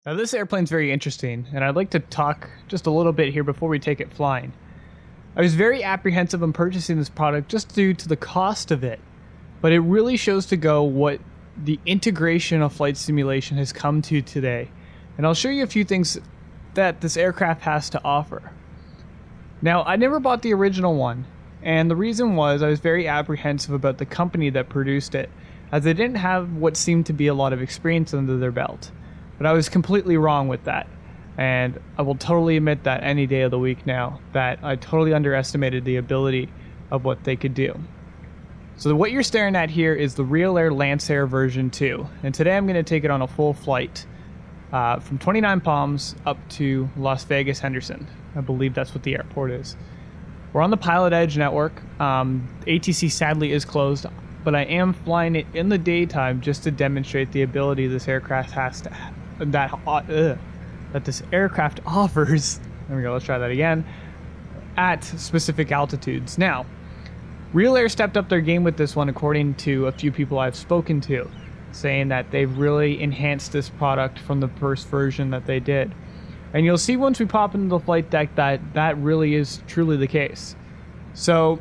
Now this airplane's very interesting, and I'd like to talk just a little bit here before we take it flying. I was very apprehensive on purchasing this product just due to the cost of it, but it really shows to go what the integration of flight simulation has come to today. And I'll show you a few things that this aircraft has to offer. Now, I never bought the original one, and the reason was I was very apprehensive about the company that produced it, as they didn't have what seemed to be a lot of experience under their belt. But I was completely wrong with that, and I will totally admit that any day of the week now, that I totally underestimated the ability of what they could do. So what you're staring at here is the Realair Lancair version 2, and today I'm going to take it on a full flight from 29 Palms up to Las Vegas Henderson. I believe that's what the airport is. We're on the Pilot Edge network. ATC sadly is closed, but I am flying it in the daytime just to demonstrate the ability this aircraft has to that this aircraft offers. There we go, let's try that again, at specific altitudes. Now, Realair stepped up their game with this one, according to a few people I've spoken to, saying that they've really enhanced this product from the first version that they did. And you'll see once we pop into the flight deck that really is truly the case. So,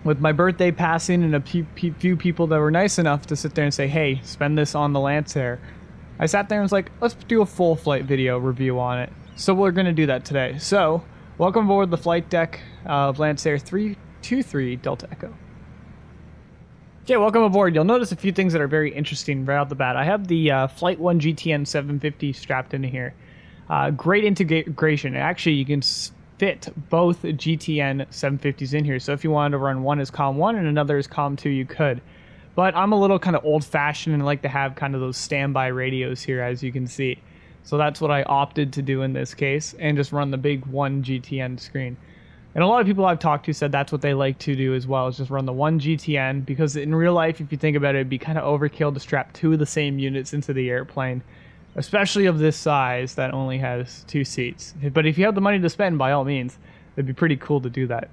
with my birthday passing and a few people that were nice enough to sit there and say, hey, spend this on the Lancair, I sat there and was like, let's do a full flight video review on it. So we're going to do that today. So, welcome aboard the flight deck of Lancair 323 Delta Echo. Okay, welcome aboard. You'll notice a few things that are very interesting right out the bat. I have the Flight 1 GTN 750 strapped into here. Great integration. Actually, you can fit both GTN 750s in here. So if you wanted to run one as COM 1 and another as COM 2, you could. But I'm a little kind of old-fashioned and like to have kind of those standby radios here, as you can see. So that's what I opted to do in this case, and just run the big 1 GTN screen. And a lot of people I've talked to said that's what they like to do as well, is just run the 1 GTN, because in real life, if you think about it, it'd be kind of overkill to strap two of the same units into the airplane, especially of this size that only has 2 seats. But if you have the money to spend, by all means, it'd be pretty cool to do that.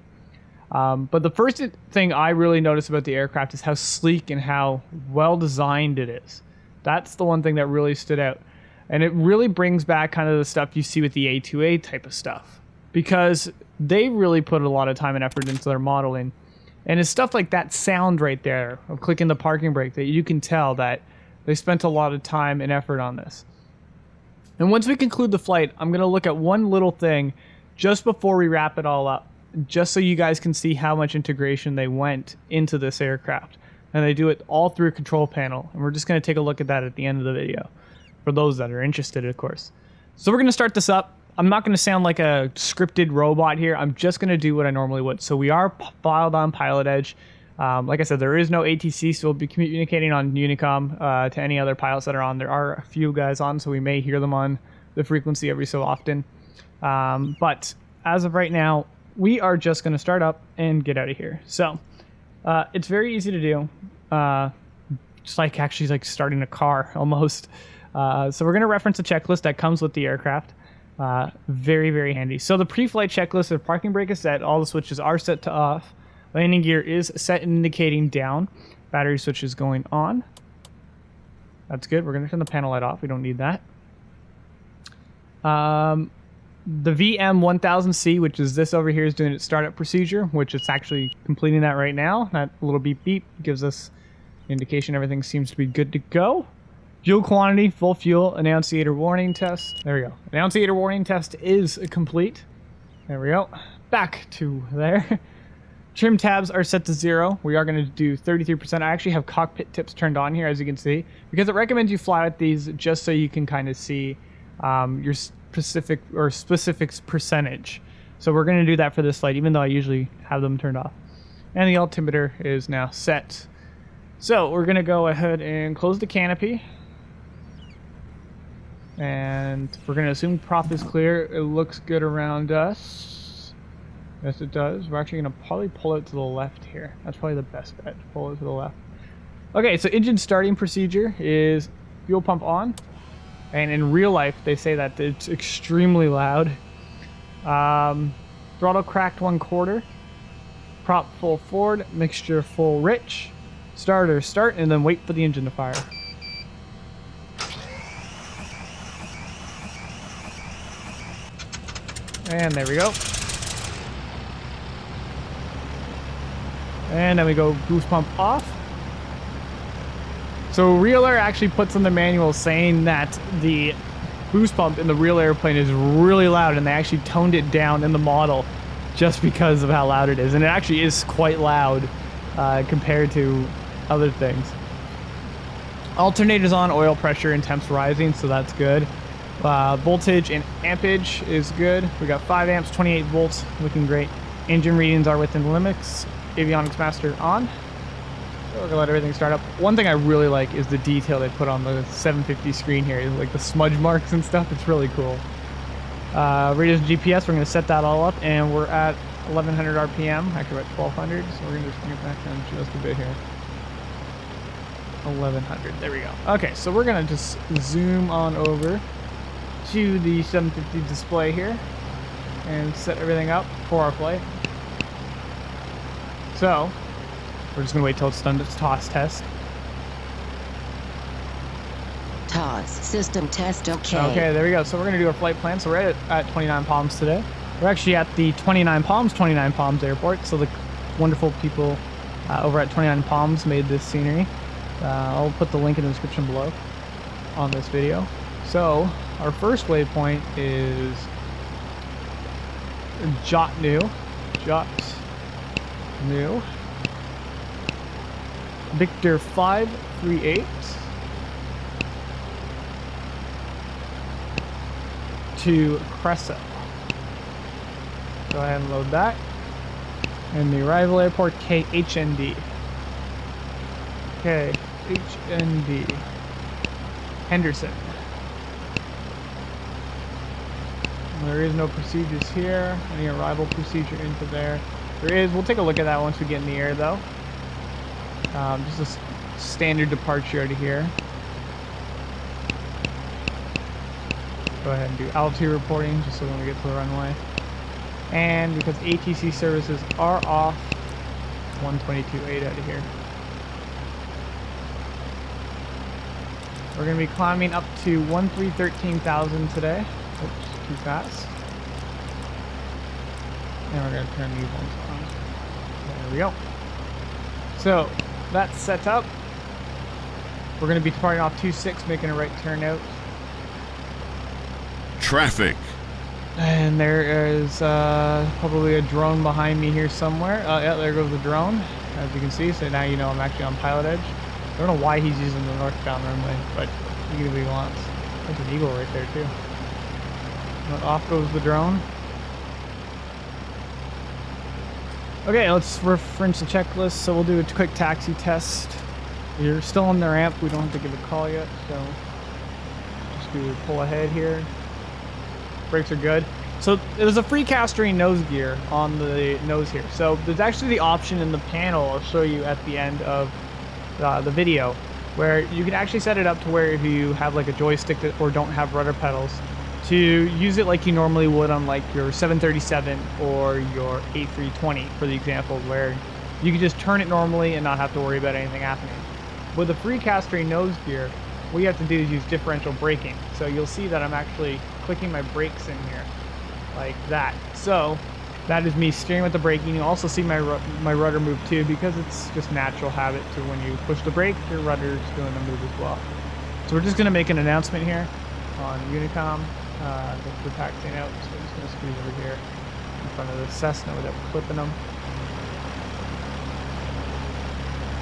But the first thing I really noticed about the aircraft is how sleek and how well designed it is. That's the one thing that really stood out. And it really brings back kind of the stuff you see with the A2A type of stuff, because they really put a lot of time and effort into their modeling. And it's stuff like that sound right there of clicking the parking brake that you can tell that they spent a lot of time and effort on this. And once we conclude the flight, I'm going to look at one little thing just before we wrap it all up, just so you guys can see how much integration they went into this aircraft. And they do it all through a control panel. And we're just going to take a look at that at the end of the video, for those that are interested, of course. So we're going to start this up. I'm not going to sound like a scripted robot here. I'm just going to do what I normally would. So we are filed on Pilot Edge. Like I said, there is no ATC, so we'll be communicating on Unicom to any other pilots that are on. There are a few guys on, so we may hear them on the frequency every so often. But as of right now, we are just going to start up and get out of here. So it's very easy to do. Just like actually like starting a car almost. So we're going to reference a checklist that comes with the aircraft. Very, very handy. So the pre-flight checklist, the parking brake is set. All the switches are set to off. Landing gear is set and indicating down. Battery switch is going on. That's good. We're going to turn the panel light off. We don't need that. The VM1000C, which is this over here, is doing its startup procedure, which it's actually completing that right now. That little beep beep gives us indication everything seems to be good to go. Fuel quantity, full fuel, annunciator warning test. There we go. Annunciator warning test is complete. There we go. Back to there. Trim tabs are set to 0. We are going to do 33%. I actually have cockpit tips turned on here, as you can see, because it recommends you fly with these just so you can kind of see your specific percentage. So we're going to do that for this flight, even though I usually have them turned off. And the altimeter is now set. So we're going to go ahead and close the canopy. And we're going to assume prop is clear. It looks good around us. Yes, it does. We're actually going to probably pull it to the left here. That's probably the best bet. Pull it to the left. Okay, so engine starting procedure is fuel pump on. And in real life, they say that it's extremely loud. Throttle cracked 1/4. Prop full forward. Mixture full rich. Starter start, and then wait for the engine to fire. And there we go. And then we go boost pump off. So Realair actually puts in the manual saying that the boost pump in the real airplane is really loud, and they actually toned it down in the model just because of how loud it is. And it actually is quite loud compared to other things. Alternators on, oil pressure and temps rising, so that's good. Voltage and ampage is good. We got 5 amps, 28 volts, looking great. Engine readings are within limits. Avionics master on. So we're gonna let everything start up. One thing I really like is the detail they put on the 750 screen here, like the smudge marks and stuff. It's really cool. Radios and GPS, we're gonna set that all up, and we're at 1100 RPM. Actually, we're at 1200, so we're gonna just bring it back down just a bit here. 1100, there we go. Okay, so we're gonna just zoom on over to the 750 display here and set everything up for our flight. So we're just gonna wait till it's done its toss test. Toss system test, okay. Okay, there we go. So we're gonna do our flight plan. So we're at 29 Palms today. We're actually at the 29 Palms airport. So the wonderful people over at 29 Palms made this scenery. I'll put the link in the description below on this video. So our first waypoint is Jotnu. Victor 538 to Cressa. Go ahead and load that. And the arrival airport, KHND. KHND. Henderson. There is no procedures here. Any arrival procedure into there. There is. We'll take a look at that once we get in the air, though. Just a standard departure out of here. Go ahead and do altitude reporting just so when we get to the runway. And because ATC services are off, 122.8 out of here. We're going to be climbing up to 13,000 today. Oops, too fast. And we're going to turn these ones on. There we go. So that's set up. We're going to be departing off 26, making a right turn out. Traffic. And there is probably a drone behind me here somewhere. Yeah, there goes the drone, as you can see. So now you know I'm actually on pilot edge. I don't know why he's using the northbound runway, but he can do what he wants. There's an eagle right there too. And off goes the drone. Okay, let's reference the checklist. So we'll do a quick taxi test. You're still on the ramp. We don't have to give a call yet, so just do a pull ahead here. Brakes are good. So there's a free castering nose gear on the nose here. So there's actually the option in the panel I'll show you at the end of the video, where you can actually set it up to where if you have like a joystick or don't have rudder pedals, to use it like you normally would on like your 737 or your A320, for the example, where you can just turn it normally and not have to worry about anything happening. With the free castering nose gear, what you have to do is use differential braking. So you'll see that I'm actually clicking my brakes in here like that. So that is me steering with the braking. You also see my rudder move too, because it's just natural habit to when you push the brake, your rudder's doing the move as well. So we're just going to make an announcement here on Unicom. We're taxiing out, so we're just going to squeeze over here in front of the Cessna without clipping them.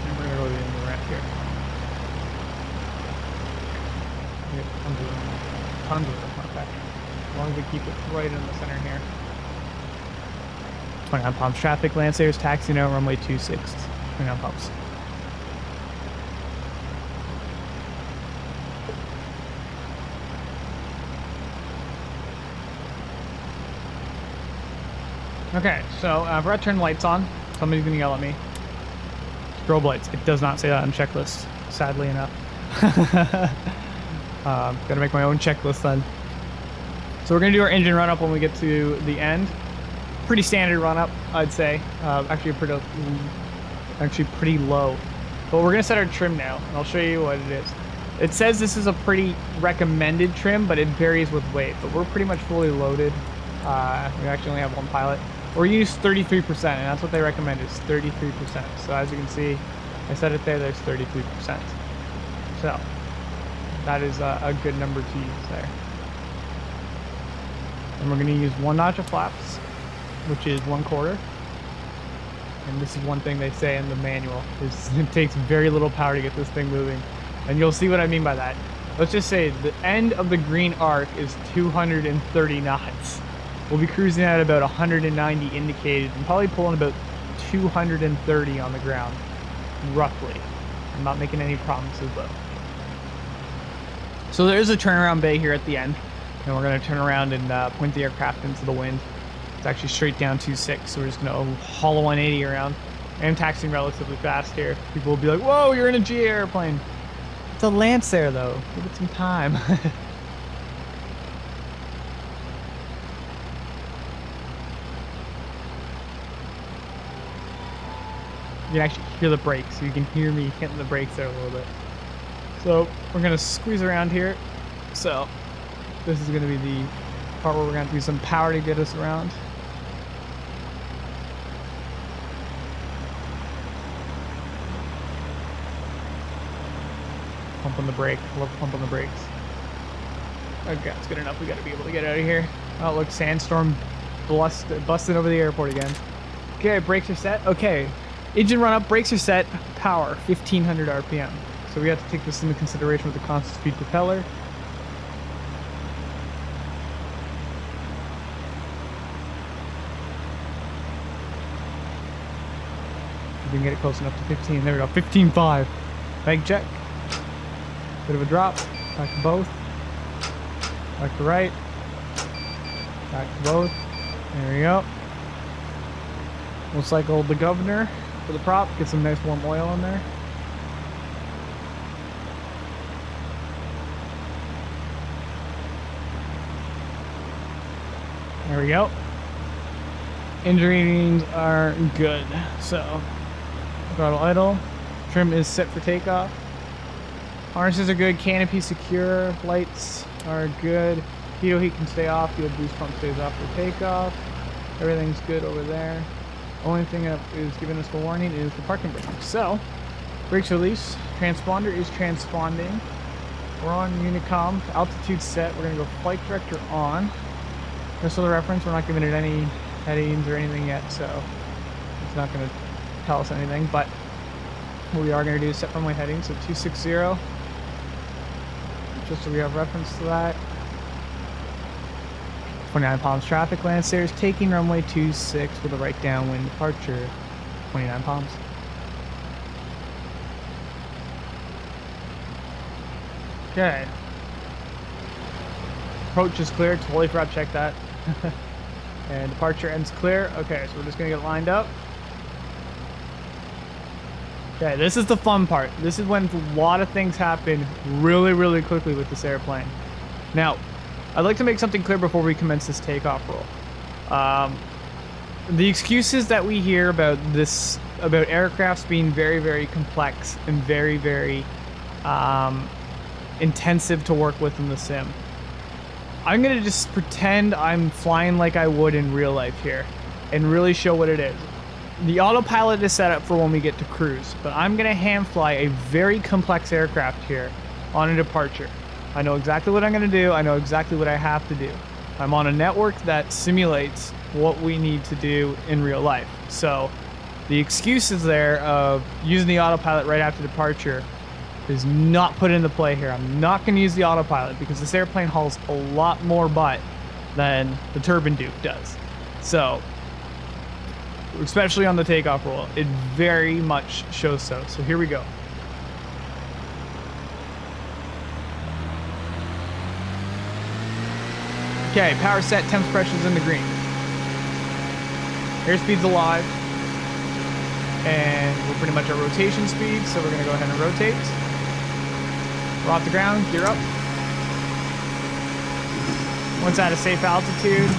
And we're going to go to the end of the ramp here. Yep, tons of them. Okay. As long as we keep it right in the center here. 29 Palms traffic, Lancers taxiing out runway 26. 29 Palms. Okay, so we're at turn lights on. Somebody's gonna yell at me. Strobe lights. It does not say that on the checklist, sadly enough. Gotta make my own checklist then. So we're gonna do our engine run up when we get to the end. Pretty standard run up, I'd say. Actually pretty low. But we're gonna set our trim now, and I'll show you what it is. It says this is a pretty recommended trim, but it varies with weight. But we're pretty much fully loaded We actually only have one pilot. Or use 33%, and that's what they recommend is 33%. So as you can see, I set it there, there's 33%. So that is a good number to use there. And we're gonna use 1 notch of flaps, which is 1/4. And this is one thing they say in the manual, is it takes very little power to get this thing moving. And you'll see what I mean by that. Let's just say the end of the green arc is 230 knots. We'll be cruising at about 190 indicated and probably pulling about 230 on the ground, roughly. I'm not making any promises though. So there is a turnaround bay here at the end, and we're going to turn around and point the aircraft into the wind. It's actually straight down 2.6, so we're just going to hollow 180 around. I am taxiing relatively fast here. People will be like, whoa, you're in a GA airplane. It's a Lancair though, give it some time. You can actually hear the brakes, so you can hear me hitting the brakes there a little bit. So we're gonna squeeze around here. So this is gonna be the part where we're gonna have to use some power to get us around. Pump on the brake, love to pump on the brakes. Okay, that's good enough. We gotta be able to get out of here. Oh look, sandstorm busted over the airport again. Okay, brakes are set. Okay, engine run up, brakes are set, power, 1500 RPM. So we have to take this into consideration with the constant speed propeller. We can get it close enough to 15. There we go, 15.5. Bank check. Bit of a drop. Back to both. Back to right. Back to both. There we go. We'll cycle the governor for the prop. Get some nice warm oil in there. There we go. Engine readings are good. So, throttle idle. Trim is set for takeoff. Harnesses are good. Canopy secure. Lights are good. Heat can stay off. Fuel boost pump stays off for takeoff. Everything's good over there. Only thing that is giving us the warning is the parking brake. So, brakes release. Transponder is transponding. We're on Unicom. Altitude set. We're going to go flight director on. Just for the reference, we're not giving it any headings or anything yet, so it's not going to tell us anything. But what we are going to do is set runway heading, so 260, just so we have reference to that. 29 palms traffic, Lancair is taking runway 26 with a right downwind departure, 29 palms. Okay. Approach is clear, totally forgot to check that. And departure ends clear. Okay, so we're just gonna get lined up. Okay, this is the fun part. This is when a lot of things happen really, really quickly with this airplane. Now, I'd like to make something clear before we commence this takeoff roll. The excuses that we hear about this, about aircrafts being very, very complex and very, very intensive to work with in the sim. I'm gonna just pretend I'm flying like I would in real life here and really show what it is. The autopilot is set up for when we get to cruise, but I'm gonna hand fly a very complex aircraft here on a departure. I know exactly what I'm gonna do. I know exactly what I have to do. I'm on a network that simulates what we need to do in real life. So the excuses there of using the autopilot right after departure is not put into play here. I'm not going to use the autopilot because this airplane hauls a lot more butt than the Turbine Duke does. So, especially on the takeoff roll, it very much shows so. So here we go. Okay, power set, temps pressure's in the green. Airspeed's alive. And we're pretty much at rotation speed, so we're going to go ahead and rotate. We're off the ground, gear up. Once at a safe altitude,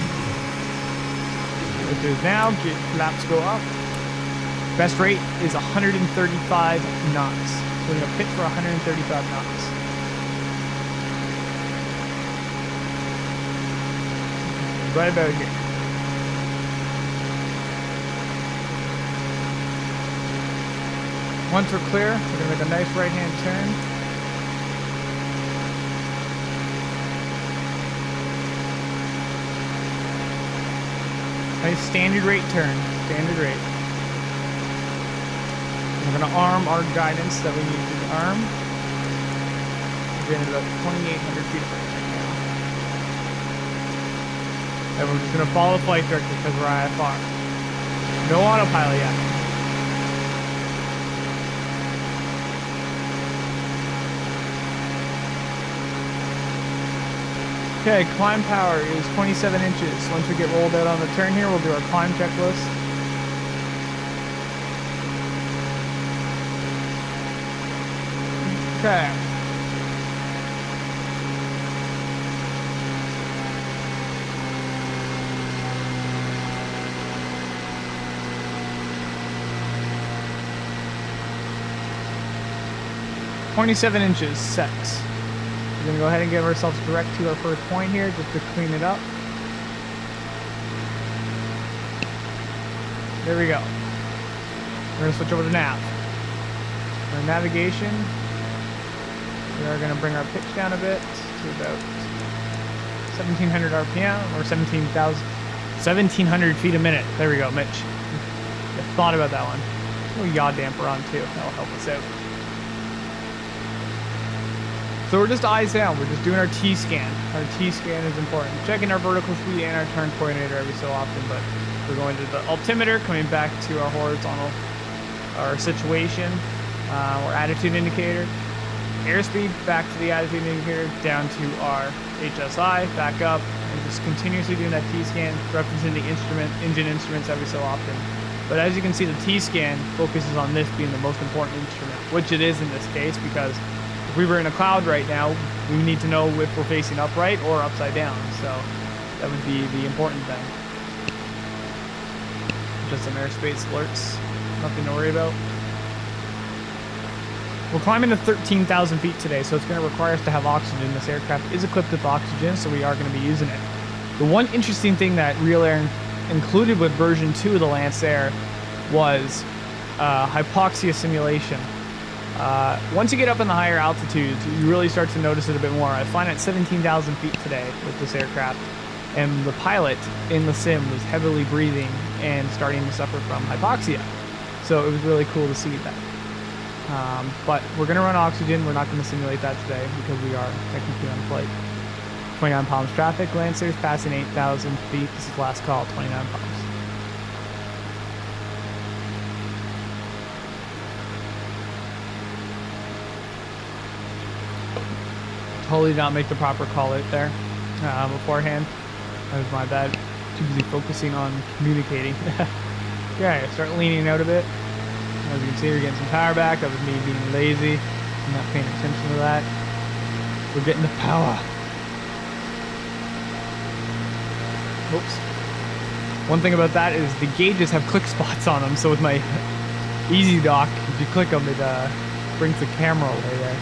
which is now, flaps go up. Best rate is 135 knots. So we're going to pitch for 135 knots. right about here. Once we're clear, we're gonna make a nice right-hand turn. Nice standard rate turn, standard rate. We're gonna arm our guidance that we need to arm. We're getting about 2,800 feet away right now. And we're just gonna follow flight director because we're IFR. No autopilot yet. Okay, climb power is 27 inches. Once we get rolled out on the turn here, we'll do our climb checklist. Okay. "27 inches set." We're gonna go ahead and give ourselves direct to our first point here just to clean it up. There we go. We're gonna switch over to nav. For navigation, we are gonna bring our pitch down a bit to about 1,700 RPM or 1,700 feet a minute. There we go, Mitch. I thought about that one. A little yaw damper on too. That'll help us out. So we're just eyes down. We're just doing our T-scan. Our T-scan is important. Checking our vertical speed and our turn coordinator every so often, but we're going to the altimeter, coming back to our horizontal, our situation, our attitude indicator, airspeed, back to the attitude indicator, down to our HSI, back up, and just continuously doing that T-scan, referencing the engine instruments every so often. But as you can see, the T-scan focuses on this being the most important instrument, which it is in this case, because if we were in a cloud right now, we need to know if we're facing upright or upside down. So that would be the important thing. Just some airspace alerts. Nothing to worry about. We're climbing to 13,000 feet today, so it's going to require us to have oxygen. This aircraft is equipped with oxygen, so we are going to be using it. The one interesting thing that Realair included with version 2 of the Lancair was hypoxia simulation. Once you get up in the higher altitudes, you really start to notice it a bit more. I find at 17,000 feet today with this aircraft, and the pilot in the sim was heavily breathing and starting to suffer from hypoxia. So it was really cool to see that. But we're going to run oxygen. We're not going to simulate that today because we are technically on flight. 29 palms traffic. Lancair's passing 8,000 feet. This is last call, 29 palms. Totally did not make the proper call out there beforehand. That was my bad. Too busy focusing on communicating. Okay, start leaning out a bit. As you can see, we're getting some power back. That was me being lazy. I'm not paying attention to that. We're getting the power. Oops. One thing about that is the gauges have click spots on them. So with my Easy Dock, if you click them, it brings the camera away there.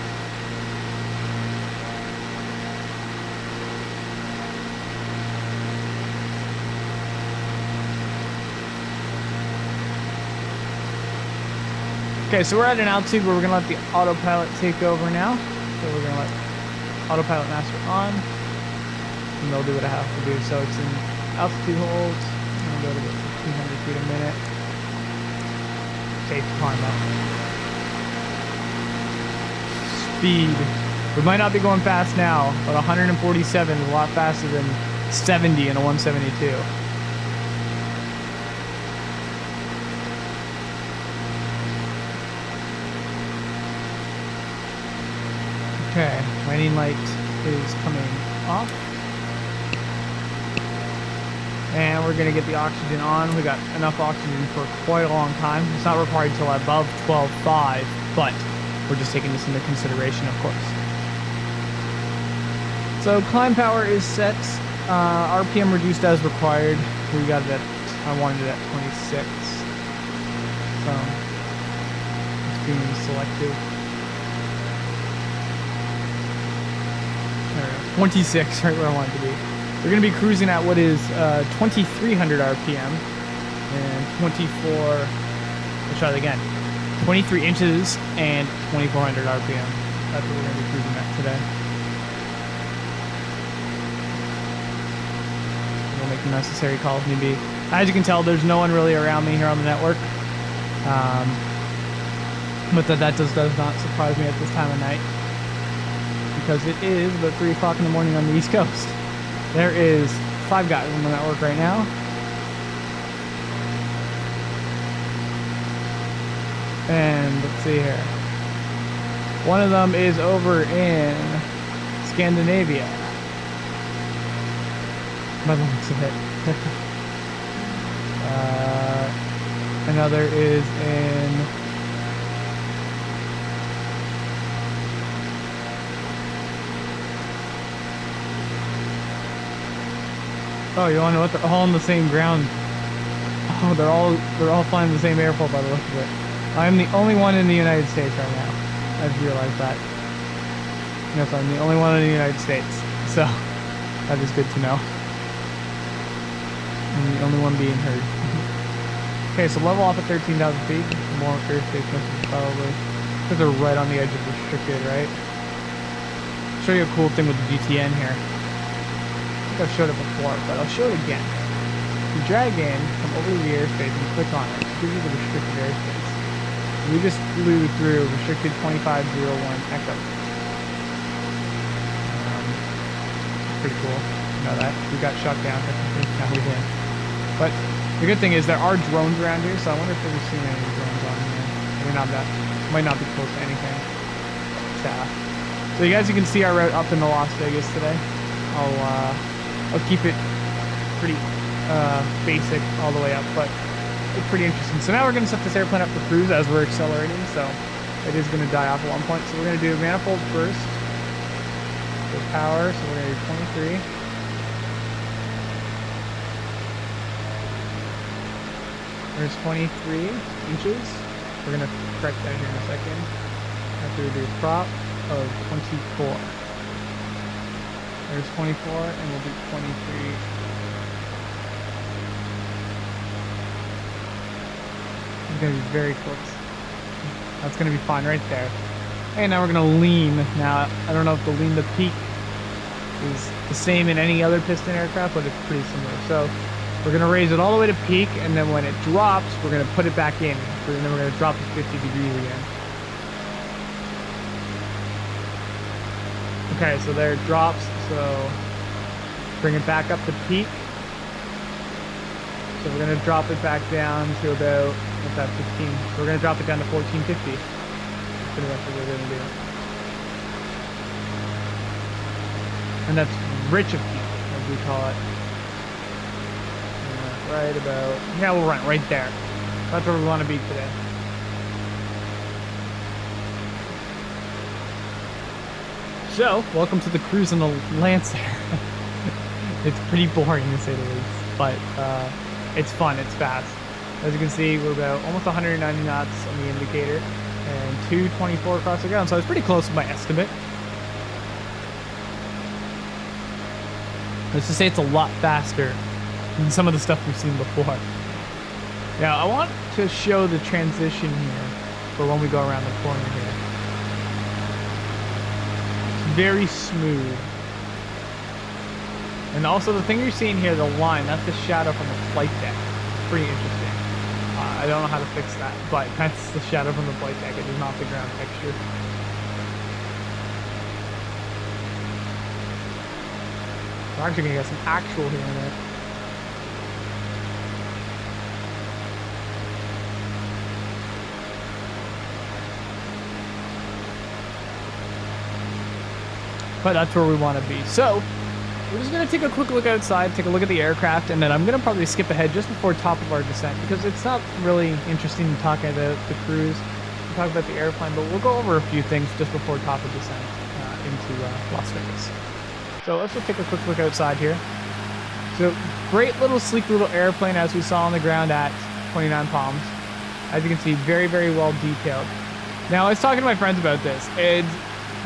Okay, so we're at an altitude where we're going to let the autopilot take over now. So we're going to let autopilot master on. And they'll do what I have to do. So it's in altitude holds. I'm going to go to about 1,500 feet a minute. Safe to climb up. Speed. We might not be going fast now, but 147 is a lot faster than 70 in a 172. Okay, landing light is coming off. And we're gonna get the oxygen on. We got enough oxygen for quite a long time. It's not required till above 12.5, but we're just taking this into consideration, of course. So climb power is set. RPM reduced as required. We got it at, I wanted it at 26. So it's being selective. 26, right where I want it to be. We're going to be cruising at what is 2,300 RPM and 24. Let's try it again. 23 inches and 2,400 RPM. That's what we're going to be cruising at today. We'll make the necessary calls if need be. As you can tell, there's no one really around me here on the network. But that does not surprise me at this time of night, because it is about 3 o'clock in the morning on the East Coast. There is 5 guys on the network right now. And let's see here. One of them is over in Scandinavia, by the looks of it. Another is in oh, you wanna know what? They're all on the same ground. Oh, they're all flying the same airport by the look of it. I'm the only one in the United States right now. I've realized that. Yes, I'm the only one in the United States. So that is good to know. I'm the only one being heard. Okay, so level off at 13,000 feet. More airspace missions probably. Because they're right on the edge of restricted, right? Show you a cool thing with the GTN here. I think I've showed it before, but I'll show it again. You drag in, come over to the airspace, and click on it. It gives you the restricted airspace. We just flew through restricted 2501 Echo. Pretty cool. You know that. We got shot down. Now we did. But the good thing is there are drones around here, so I wonder if we've seen any drones on here. Maybe not that. Might not be close to anything. So you guys, you can see our route up into Las Vegas today. I'll keep it pretty basic all the way up, but it's pretty interesting. So now we're going to set this airplane up for cruise as we're accelerating, so it is going to die off at one point. So we're going to do manifold first. So power, so we're going to do 23. There's 23 inches. We're going to correct that here in a second. After we do prop of 24. There's 24, and we'll do 23. It's going to be very close. That's going to be fine right there. And now we're going to lean. Now, I don't know if the lean to peak is the same in any other piston aircraft, but it's pretty similar. So we're going to raise it all the way to peak, and then when it drops, we're going to put it back in. And then we're going to drop it 50 degrees again. Okay, so there it drops. So bring it back up to peak. So we're going to drop it back down to about, what's that, 15. So we're going to drop it down to 1450. That's pretty much what we're going to do. And that's rich of peak, as we call it. Right about, yeah, we'll run right there. That's where we want to be today. So, welcome to the cruise in the Lancair. It's pretty boring to say the least, but it's fun, it's fast. As you can see, we're about almost 190 knots on the indicator and 224 across the ground, so it's pretty close to my estimate. Let's just say it's a lot faster than some of the stuff we've seen before. Now, I want to show the transition here for when we go around the corner here. Very smooth. And also the thing you're seeing here, the line, that's the shadow from the flight deck. Pretty interesting. I don't know how to fix that, but that's the shadow from the flight deck. It is not the ground texture. We're actually gonna get some actual here in a minute. But that's where we want to be. So we're just going to take a quick look outside, take a look at the aircraft, and then I'm going to probably skip ahead just before top of our descent, because it's not really interesting to talk about the cruise, to talk about the airplane, but we'll go over a few things just before top of descent into Las Vegas. So let's just take a quick look outside here. So great little sleek little airplane, as we saw on the ground at 29 Palms. As you can see, very, very well detailed. Now I was talking to my friends about this, and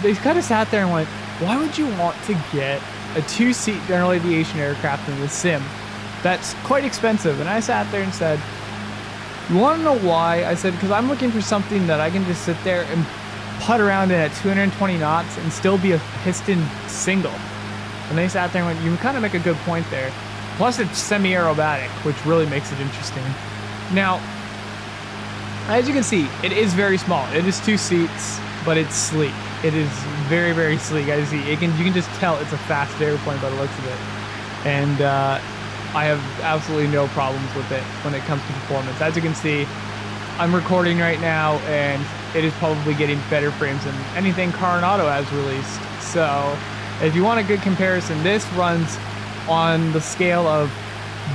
they kind of sat there and went, why would you want to get a 2-seat general aviation aircraft in the sim. That's quite expensive. And I sat there and said, you want to know why? I said, because I'm looking for something that I can just sit there and putt around in at 220 knots and still be a piston single. And they sat there and went, you kind of make a good point there. Plus it's semi-aerobatic, which really makes it interesting. Now, as you can see, it is very small. It is 2 seats, but it's sleek. It is very, very sleek. As you see, you can just tell it's a fast airplane by the looks of it. And I have absolutely no problems with it when it comes to performance. As you can see, I'm recording right now, and it is probably getting better frames than anything Coronado has released. So if you want a good comparison, this runs on the scale of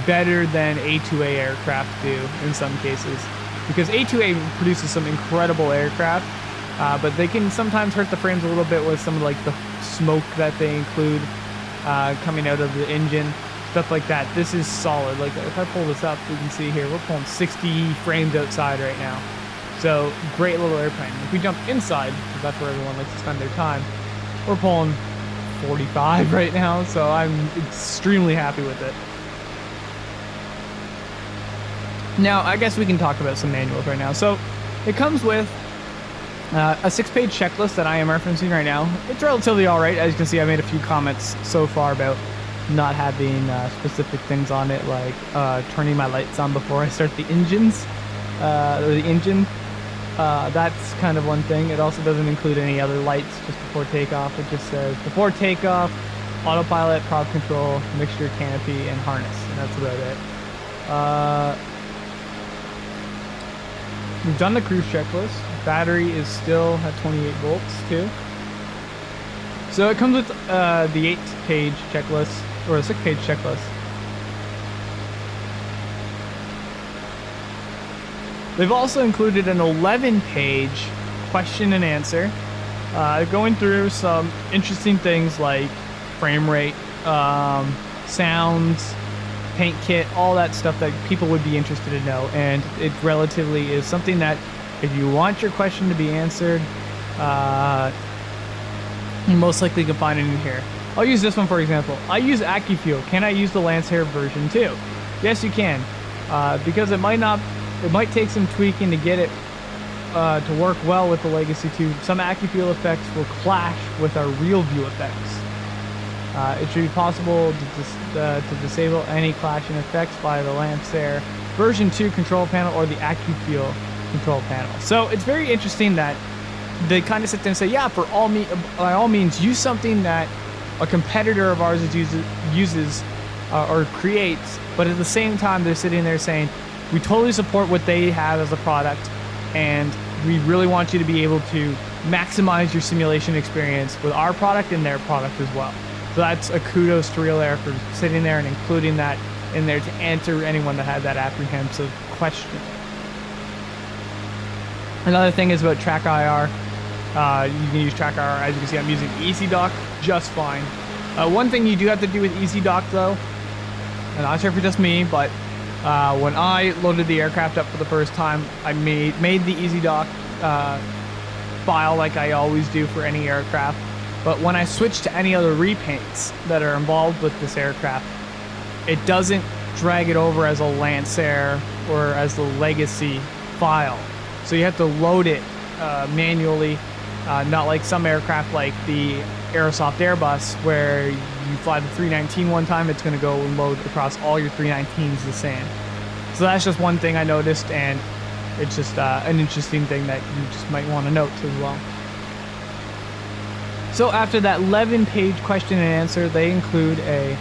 better than A2A aircraft do in some cases, because A2A produces some incredible aircraft, but they can sometimes hurt the frames a little bit with some of like the smoke that they include coming out of the engine, stuff like that. This is solid. Like if I pull this up, you can see here we're pulling 60 frames outside right now. So great little airplane. If we jump inside, because that's where everyone likes to spend their time, we're pulling 45 right now, so I'm extremely happy with it. Now, I guess we can talk about some manuals right now. So it comes with a 6-page checklist that I am referencing right now. It's relatively all right. As you can see, I made a few comments so far about not having specific things on it, like turning my lights on before I start the engines, or the engine. That's kind of one thing. It also doesn't include any other lights just before takeoff. It just says before takeoff, autopilot, prop control, mixture, canopy, and harness, and that's about it. We've done the cruise checklist. Battery is still at 28 volts too. So it comes with the 8-page checklist, or a 6-page checklist. They've also included an 11-page question and answer, going through some interesting things like frame rate, sounds, paint kit, all that stuff that people would be interested to know. And it relatively is something that if you want your question to be answered, you most likely can find it in here. I'll use this one for example. I use AccuFuel. Can I use the Lancair version too? Yes, you can, because it might take some tweaking to get it to work well with the Legacy 2. Some AccuFuel effects will clash with our real view effects. It should be possible to disable any clashing effects via the Lancair version 2 control panel or the AccuFuel control panel. So it's very interesting that they kind of sit there and say, yeah, by all means, use something that a competitor of ours uses or creates, but at the same time, they're sitting there saying, we totally support what they have as a product, and we really want you to be able to maximize your simulation experience with our product and their product as well. So that's a kudos to Realair for sitting there and including that in there to answer anyone that had that apprehensive question. Another thing is about Track IR. You can use Track IR. As you can see, I'm using EasyDock just fine. One thing you do have to do with EasyDock though, I'm not sure if it's just me, but when I loaded the aircraft up for the first time, I made the EasyDock file like I always do for any aircraft. But when I switch to any other repaints that are involved with this aircraft, it doesn't drag it over as a Lancair or as the Legacy file. So you have to load it manually, not like some aircraft like the Aerosoft Airbus where you fly the 319 one time, it's going to go and load across all your 319s the same. So that's just one thing I noticed, and it's just an interesting thing that you just might want to note as well. So after that 11-page question and answer, they include a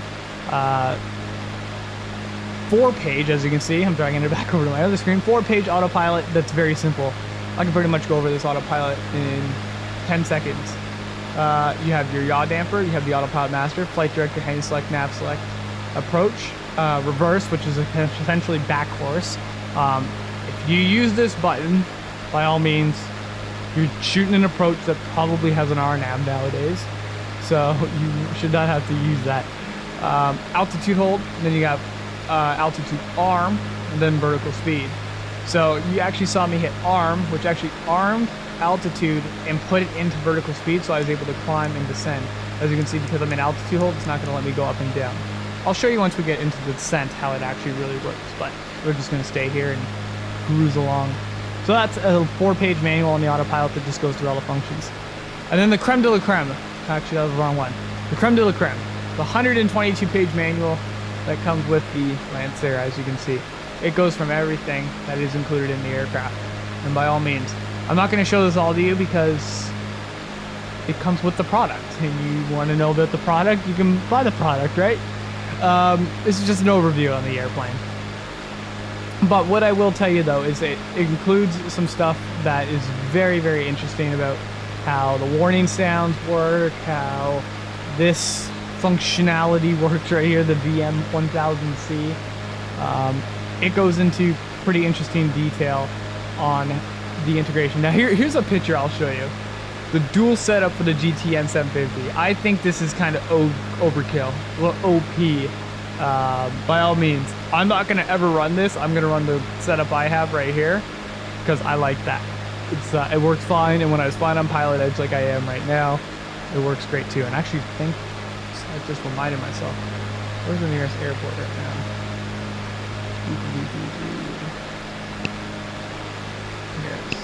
4-page, as you can see, I'm dragging it back over to my other screen, 4-page autopilot that's very simple. I can pretty much go over this autopilot in 10 seconds. You have your yaw damper, you have the autopilot master, flight director, hang select, nav select, approach, reverse, which is essentially back course. If you use this button, by all means, you're shooting an approach that probably has an RNAV nowadays, so you should not have to use that. Altitude hold, and then you got altitude arm, and then vertical speed. So you actually saw me hit arm, which actually armed altitude and put it into vertical speed, so I was able to climb and descend. As you can see, because I'm in altitude hold, it's not going to let me go up and down. I'll show you once we get into the descent how it actually really works, but we're just going to stay here and cruise along. So that's a 4-page manual on the autopilot that just goes through all the functions. And then the creme de la creme. Actually, that was the wrong one. The creme de la creme. The 122-page manual that comes with the Lancair, as you can see. It goes from everything that is included in the aircraft. And by all means, I'm not going to show this all to you because it comes with the product. And you want to know about the product, you can buy the product, right? This is just an overview on the airplane. But what I will tell you though is it includes some stuff that is very, very interesting about how the warning sounds work, how this functionality works right here, the VM1000C. It goes into pretty interesting detail on the integration. Now here's a picture I'll show you. The dual setup for the GTN 750. I think this is kind of overkill, OP. By all means, I'm not gonna ever run this. I'm gonna run the setup I have right here because I like that. It works fine, and when I was flying on Pilot Edge like I am right now, it works great too. And actually, I just reminded myself, where's the nearest airport right now? Yes.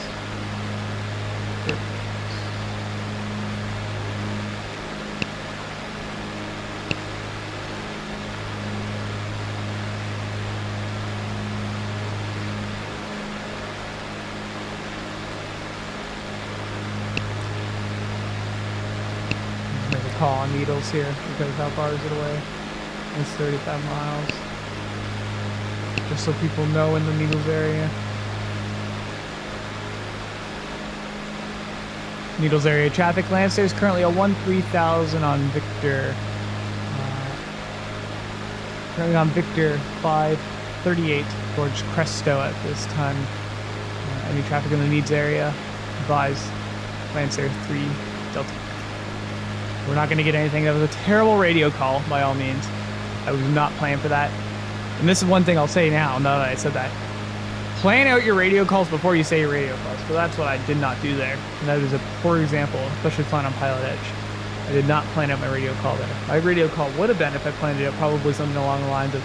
Call on Needles here because how far is it away? It's 35 miles. Just so people know in the Needles area. Needles area traffic. Lancair is currently a 13,000 on Victor. Currently on Victor 538 towards Cresto at this time. Any traffic in the Needs area, advise Lancair 3 Delta. We're not going to get anything. That was a terrible radio call, by all means. I was not planning for that. And this is one thing I'll say now that I said that. Plan out your radio calls before you say your radio calls. So that's what I did not do there. And that is a poor example, especially flying on Pilot Edge. I did not plan out my radio call there. My radio call would have been, if I planned it out, probably something along the lines of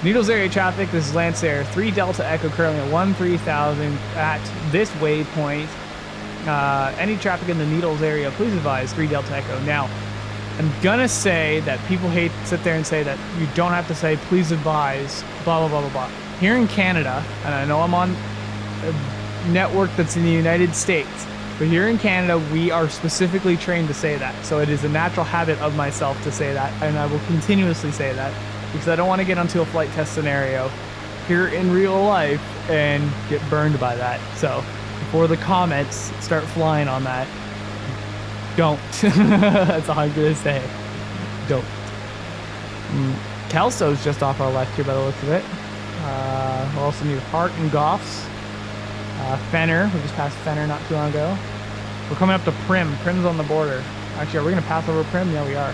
Needles area traffic. This is Lancair 3 Delta Echo currently at 13,000 at this waypoint. Any traffic in the Needles area, please advise 3 Delta Echo. Now, I'm gonna say that people hate to sit there and say that you don't have to say please advise blah blah blah blah blah. Here in Canada, and I know I'm on a network that's in the United States, but here in Canada we are specifically trained to say that. So it is a natural habit of myself to say that, and I will continuously say that because I don't want to get onto a flight test scenario here in real life and get burned by that. So before the comments start flying on that, don't. That's all I'm gonna say. Don't. Kelso's just off our left here by the looks of it. We'll also need Hart and Goffs. Fenner, we just passed Fenner not too long ago. We're coming up to Prim. Prim's on the border. Actually, are we gonna pass over Prim? Yeah, we are.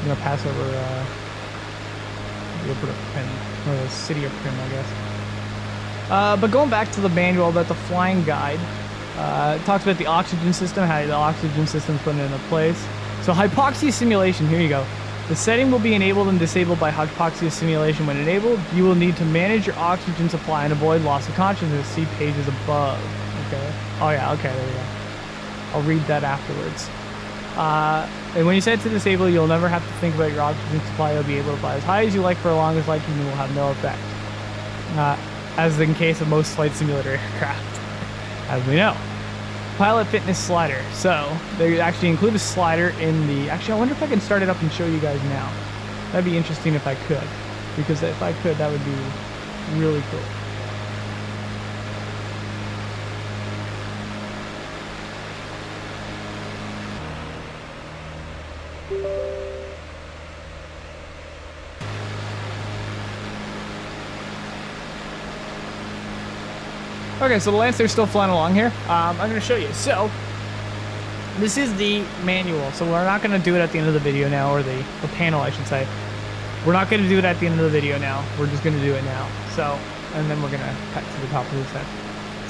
We're gonna pass over we'll put a Prim, or the city of Prim, I guess. But going back to the manual about the flying guide, it talks about the oxygen system, how the oxygen system is put into place. So hypoxia simulation, here you go. The setting will be enabled and disabled by hypoxia simulation. When enabled, you will need to manage your oxygen supply and avoid loss of consciousness. See pages above. Okay. Oh yeah, okay, there we go. I'll read that afterwards. And when you set it to disable, you'll never have to think about your oxygen supply. You'll be able to fly as high as you like for the longest like, and you will have no effect. As in case of most flight simulator aircraft. As we know. Pilot fitness slider. So they actually include a slider in the... Actually, I wonder if I can start it up and show you guys now. That'd be interesting if I could. Because if I could, that would be really cool. Okay, so the Lancair's still flying along here. I'm going to show you. So, this is the manual. So we're not going to do it at the end of the video now, or the panel, I should say. We're not going to do it at the end of the video now. We're just going to do it now. So, and then we're going to cut to the top of this head.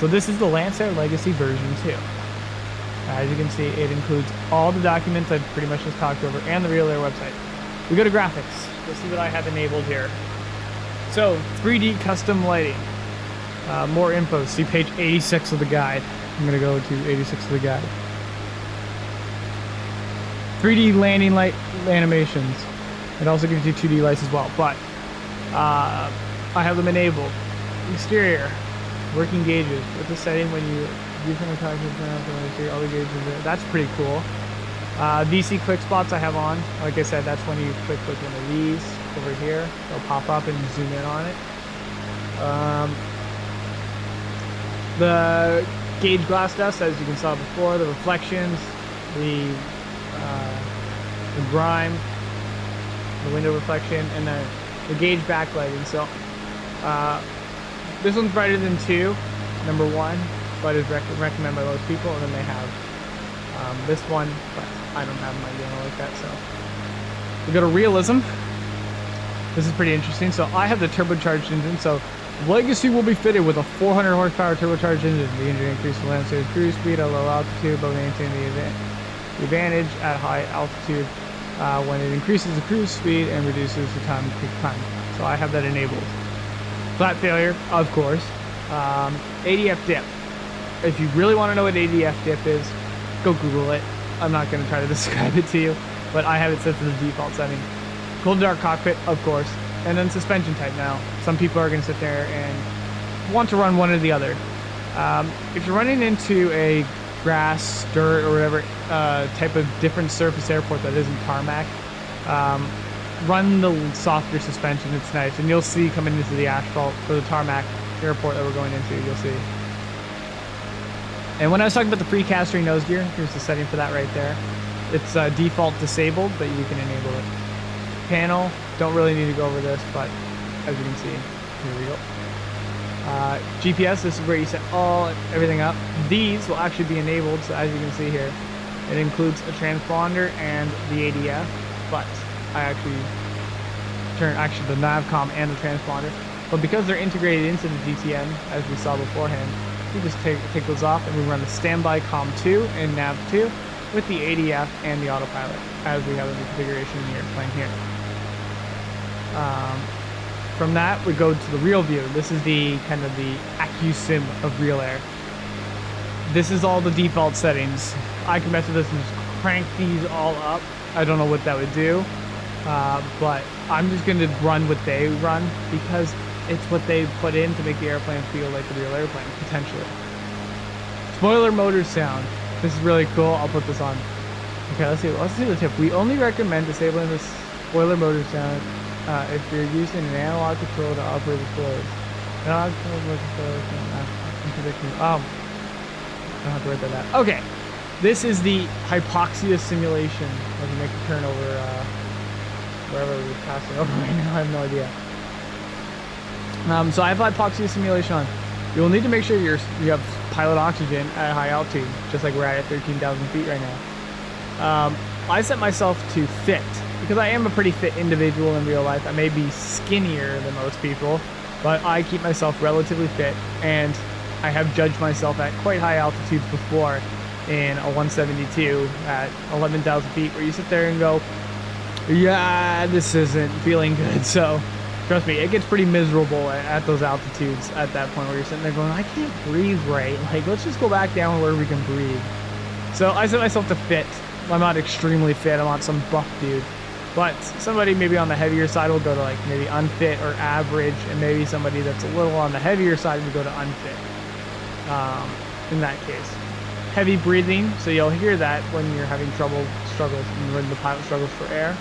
So this is the Lancair Legacy version 2. As you can see, it includes all the documents I've pretty much just talked over and the Realair website. We go to graphics. You'll see what I have enabled here. So 3D custom lighting. More info. See page 86 of the guide. I'm gonna go to 86 of the guide. 3D landing light animations. It also gives you 2D lights as well, but I have them enabled. Exterior, working gauges. With the setting when you use an attack, all the gauges. That's pretty cool. DC quick spots I have on. Like I said, that's when you click one of these over here. They'll pop up and zoom in on it. The gauge glass dust, as you can saw before, the reflections, the grime, the window reflection, and the gauge backlighting. So this one's brighter than 2, number 1, but is recommended by most people. And then they have this one, but I don't have my unit like that. So we go to realism. This is pretty interesting. So I have the turbocharged engine. So Legacy will be fitted with a 400 horsepower turbocharged engine. The engine increases the Lancair's cruise speed at low altitude, but maintains the advantage at high altitude when it increases the cruise speed and reduces the time to peak time. So I have that enabled. Flat failure, of course. ADF dip. If you really want to know what ADF dip is, go Google it. I'm not going to try to describe it to you, but I have it set to the default setting. Cold dark cockpit, of course, and then suspension type. Now, some people are going to sit there and want to run one or the other. If you're running into a grass, dirt, or whatever type of different surface airport that isn't tarmac, run the softer suspension. It's nice, and you'll see coming into the asphalt for the tarmac airport that we're going into, you'll see. And when I was talking about the pre-castery nose gear, here's the setting for that right there. It's default disabled, but you can enable it. Panel, don't really need to go over this, but as you can see, here we go. GPS, this is where you set everything up. These will actually be enabled, so as you can see here, it includes a transponder and the ADF, but I actually turn the navcom and the transponder. But because they're integrated into the GTN, as we saw beforehand, we just take those off and we run the standby COM2 and nav2 with the ADF and the autopilot, as we have in the configuration in the airplane here. From that, we go to the real view. This is the kind of the AccuSim of Realair. This is all the default settings. I can mess with this and just crank these all up. I don't know what that would do, but I'm just going to run what they run because it's what they put in to make the airplane feel like a real airplane, potentially. Spoiler motor sound. This is really cool. I'll put this on. Okay, let's see the tip. We only recommend disabling the spoiler motor sound if you're using an analog control to operate the spoilers. Analog control with the I don't have to write that down. Okay, this is the hypoxia simulation. As we make a turn over wherever we're passing over right now. I have no idea. So I have hypoxia simulation on. You'll need to make sure you have pilot oxygen at high altitude, just like we're at 13,000 feet right now. I set myself to fit, because I am a pretty fit individual in real life. I may be skinnier than most people, but I keep myself relatively fit, and I have judged myself at quite high altitudes before in a 172 at 11,000 feet, where you sit there and go, yeah, this isn't feeling good. So trust me, it gets pretty miserable at those altitudes at that point where you're sitting there going, I can't breathe right. Like, let's just go back down where we can breathe. So I set myself to fit. I'm not extremely fit. I'm not some buff dude. But somebody maybe on the heavier side will go to like maybe unfit or average, and maybe somebody that's a little on the heavier side would go to unfit in that case. Heavy breathing, so you'll hear that when you're having struggles, when the pilot struggles for air.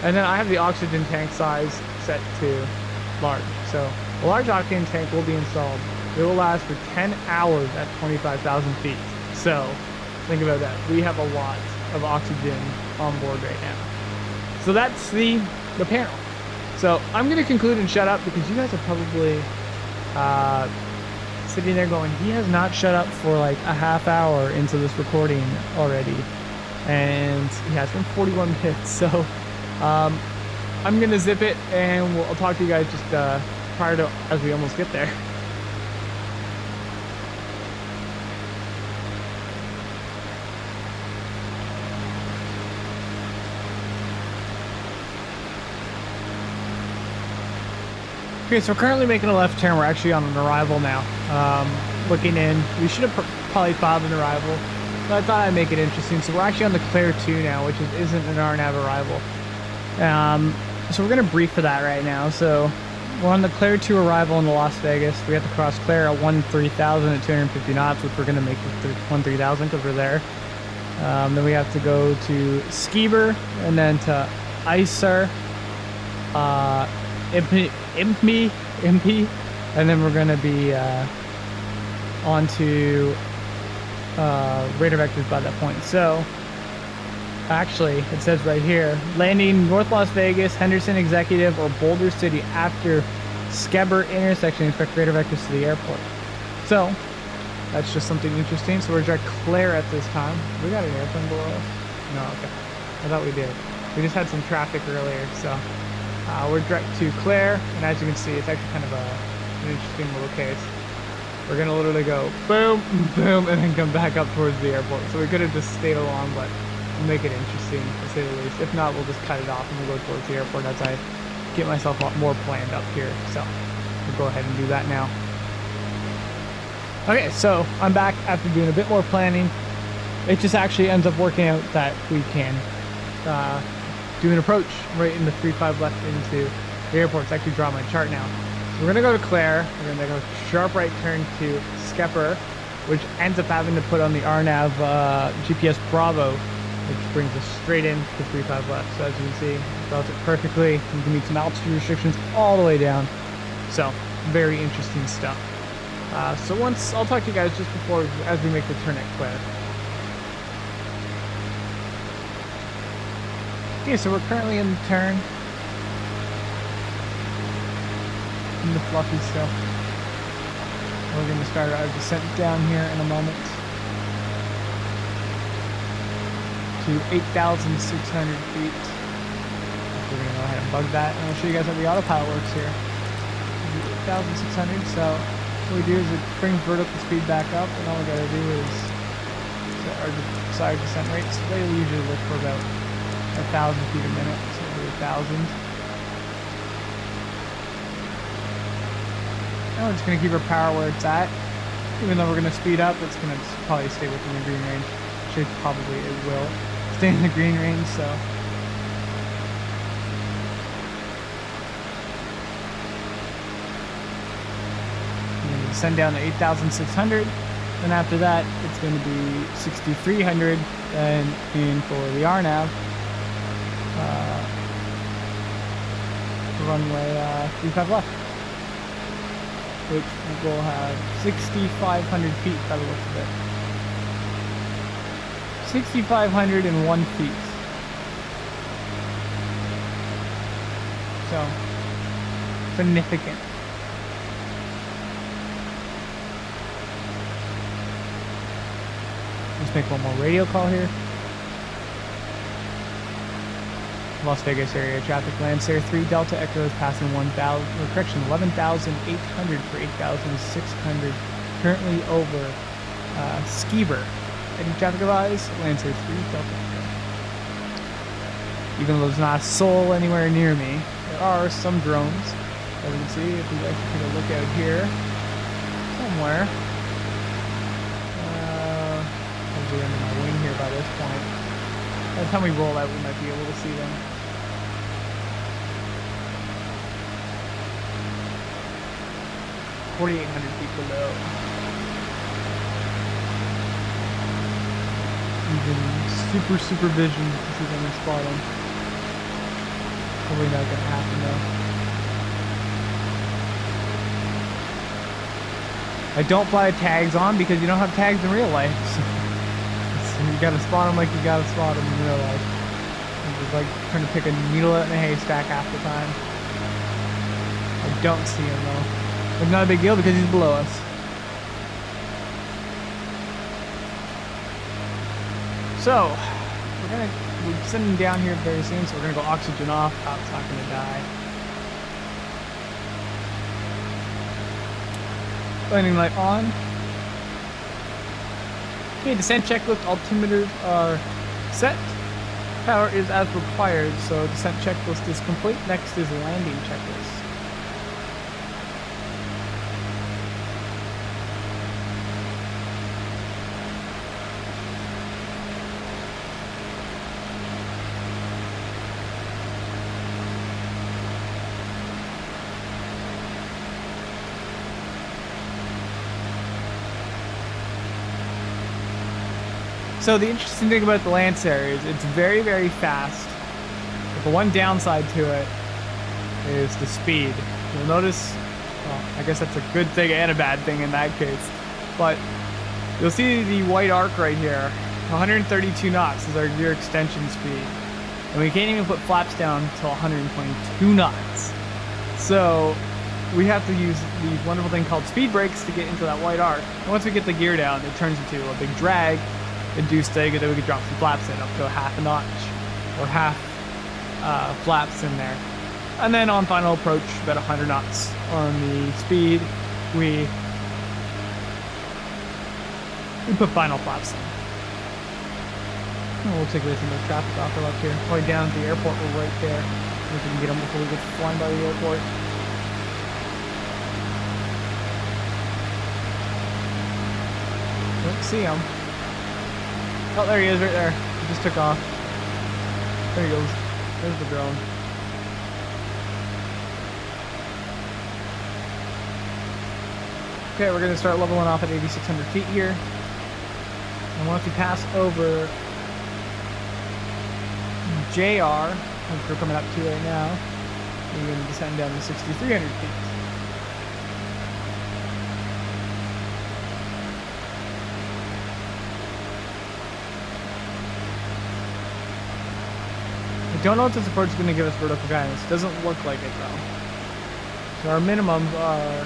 And then I have the oxygen tank size set to large. So a large octane tank will be installed. It will last for 10 hours at 25,000 feet. So think about that. We have a lot of oxygen on board right now. So that's the panel. So I'm going to conclude and shut up because you guys are probably sitting there going, he has not shut up for like a half hour into this recording already. And yeah, it's been 41 minutes. So I'm going to zip it and I'll talk to you guys just prior to as we almost get there. Okay, so we're currently making a left turn. We're actually on an arrival now. Looking in, we should have probably filed an arrival, but I thought I'd make it interesting. So we're actually on the Claire 2 now, which isn't an RNAV arrival. So we're gonna brief for that right now. So we're on the Claire 2 arrival in the Las Vegas. We have to cross Claire at 13,000 at 250 knots, which we're gonna make to 13,000 because we're there. Then we have to go to Skiber and then to Isar, Impy, and then we're gonna be on to radar vectors by that point. So actually, it says right here, landing North Las Vegas, Henderson Executive, or Boulder City after Skiber intersection. Expect radar vectors to the airport. So that's just something interesting. So we're direct Claire at this time. We got an airplane below us? No, okay. I thought we did. We just had some traffic earlier, so we're direct to Claire, and as you can see, it's actually kind of an interesting little case. We're gonna literally go boom, boom, and then come back up towards the airport. So we could have just stayed along, but we'll make it interesting to say the least. If not, we'll just cut it off and we'll go towards the airport as I get myself a lot more planned up here. So we'll go ahead and do that now. Okay, so I'm back after doing a bit more planning. It just actually ends up working out that we can do an approach right in the 3-5 left into the airport. It's actually draw my chart now. So we're gonna go to Claire. We're gonna go sharp right turn to Skepper, which ends up having to put on the RNAV GPS Bravo, which brings us straight in to 3-5 left. So as you can see, it routes it perfectly. You can meet some altitude restrictions all the way down. So very interesting stuff. So once, I'll talk to you guys just before, as we make the turn at Claire. Okay, so we're currently in the turn. In the fluffy stuff. We're going to start our descent down here in a moment. To 8,600 feet. We're going to go ahead and bug that, and I'll show you guys how the autopilot works here. 8,600, so what we do is it brings vertical speed back up, and all we got to do is set our desired descent rates. They usually look for about 1,000 feet a minute, so we'll do 1,000. And we're just going to keep our power where it's at. Even though we're going to speed up, it's going to probably stay within the green range. Actually, probably it will stay in the green range, so. Send down to 8,600, and after that it's going to be 6,300, and in for the RNAV runway 35 left, which will have 6,500 feet by the looks of it. 6,501 feet. So significant. Let's make one more radio call here. Las Vegas area traffic, Lancair 3 Delta Echo is passing 11,800 for 8,600. Currently over Skiber. Any traffic advice? Lancair 3 Delta Echo. Even though there's not a soul anywhere near me, there are some drones. As you can see, if we actually take a look out here, somewhere. Under my wing here by this point. By the time we roll out, we might be able to see them. $4,800 feet below. Even super vision to see them and spot them. Probably not gonna happen though. I don't fly tags on because you don't have tags in real life. So you gotta spot them like you gotta spot them in real life. It's like trying to pick a needle out in a haystack half the time. I don't see him though. But not a big deal because he's below us. So, we're sending down here very soon, so we're gonna go oxygen off. Cop's not gonna die. Landing light on. Okay, descent checklist, altimeters are set. Power is as required, so descent checklist is complete. Next is landing checklist. So the interesting thing about the Lancair is it's very, very fast. But the one downside to it is the speed. You'll notice, well, I guess that's a good thing and a bad thing in that case. But you'll see the white arc right here. 132 knots is our gear extension speed. And we can't even put flaps down until 122 knots. So we have to use the wonderful thing called speed brakes to get into that white arc. And once we get the gear down, it turns into a big drag induced thing, and then we can drop some flaps in up to a half a notch or half flaps in there. And then on final approach, about 100 knots on the speed, we put final flaps in. And we'll take a look at the traffic off up here. Probably down at the airport, we're right there. We can get them before we get flying by the airport. Don't see him. Oh, there he is right there. He just took off. There he goes. There's the drone. Okay, we're going to start leveling off at 8,600 feet here. And once we pass over JR, which we're coming up to right now, we're going to descend down to 6,300 feet. I don't know if this approach is going to give us vertical guidance. It doesn't look like it though. So our minimums are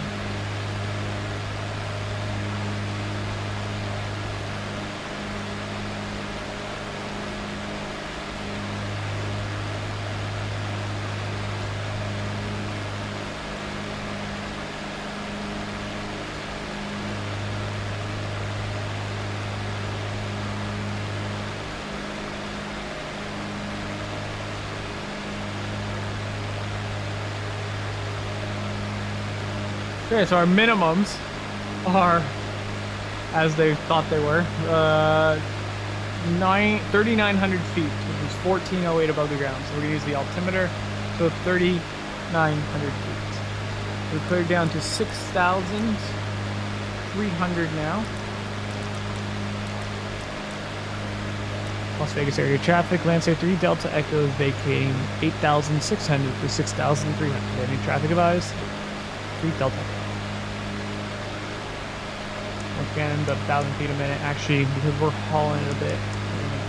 okay, so our minimums are, as they thought they were, 3,900 feet, which is 1408 above the ground. So we're going to use the altimeter, so 3,900 feet. We cleared down to 6,300 now. Las Vegas area traffic, Lancair 3 Delta Echo vacating 8,600 for 6,300. Any traffic advice? 3 Delta Echo. Once again, about 1,000 feet a minute. Actually, because we're hauling it a bit, we're going to do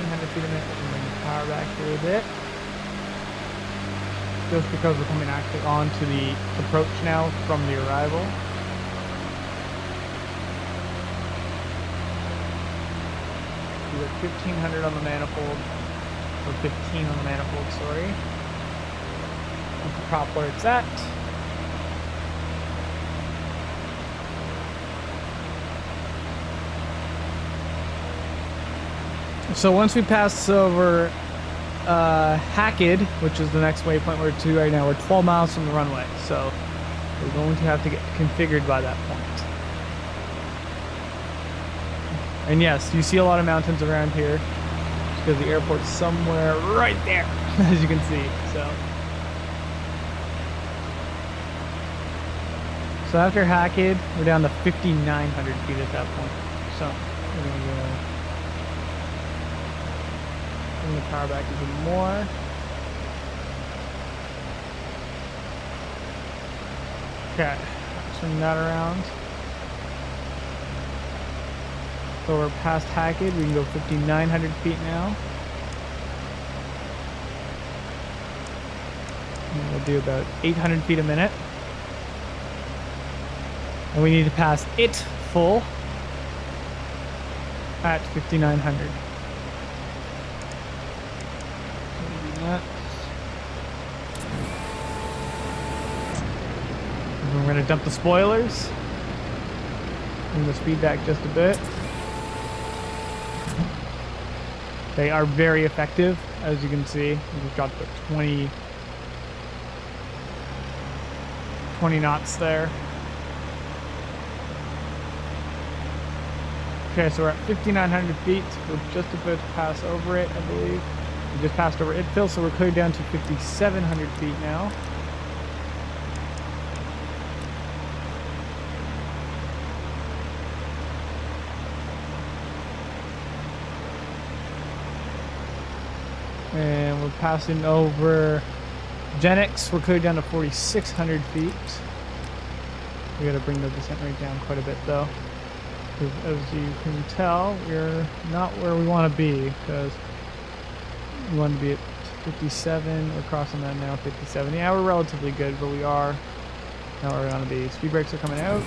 1,400 feet a minute. We're going to bring the power back here a bit. Just because we're coming actually onto the approach now from the arrival. We're at 1,500 on the manifold, or 15 on the manifold, sorry. That's the prop where it's at. So once we pass over Hackett, which is the next waypoint we're to right now, we're 12 miles from the runway, so we're going to have to get configured by that point. And yes, you see a lot of mountains around here because the airport's somewhere right there, as you can see. So after Hackett, we're down to 5,900 feet at that point. So we're going to go bring the power back even more. Okay, swing that around. So we're past Hackett, we can go 5,900 feet now. And we'll do about 800 feet a minute. And we need to pass it full at 5,900. We're going to dump the spoilers. Bring the speed back just a bit. They are very effective, as you can see. We just dropped about 20 knots there. Okay, so we're at 5,900 feet. We're just about to pass over it, I believe. We just passed over it, Phil, so we're cleared down to 5,700 feet now. we're passing over Genix. We're cleared down to 4,600 feet. We got to bring the descent rate down quite a bit though, because as you can tell, we're not where we want to be, because we want to be at 57. We're crossing that now, 57. Yeah, we're relatively good, but we are not where we want to be. Speed brakes are coming out.